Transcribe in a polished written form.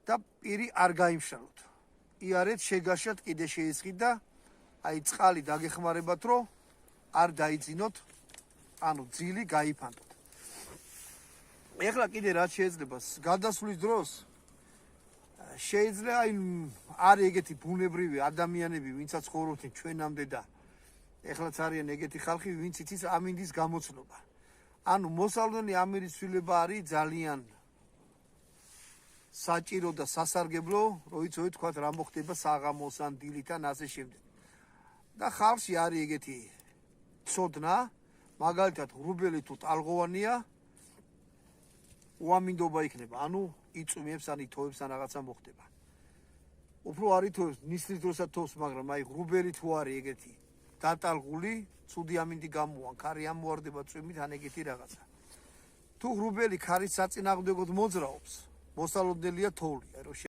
და პირი არ გაიმშრალოთ. იარეთ შეგაშათ კიდე შეისხით და აი წყალი დაგეხმარებათ რომ არ დაიძინოთ, ანუ ძილი გაიფანტოთ. ეხლა კიდე რაც შეიძლება გადასვლის დროს შეიძლება არის ეგეთი ბუნებრივი ადამიანები, ვინცაც ცხოვრობენ ჩვენამდე და ეხლაც არიან ეგეთი ხალხი, ვინც იცის ამინდის გამოცნობა. ანუ მოსალოდნელი ამინდის ცვლილება არის ძალიან საჭირო და სასარგებლო, რომ იცოდეთ თქვა რა მოხდება საღამოს ან დილით ან ასე შემდეგ. და ხალხში არის ეგეთი ცოდნა, მაგალითად ღრუბელი თუ ტალღოვანია, უამინდობა იქნება, ანუ იწვიმებს ან ითოვებს ან რაღაცა მოხდება. უფრო არ ითოვებს ნისლის დროსაც თოვს, მაგრამ აი ღრუბელი თუ არის ეგეთი დატალღული, ცუდი ამინდი გამოვა, ქარი ამოარდება წვიმით ან ეგეთი რაღაცა. თუ ღრუბელი ქარის საწინააღმდეგოდ მოძრაობს, მოსალოდნელია თოვლი.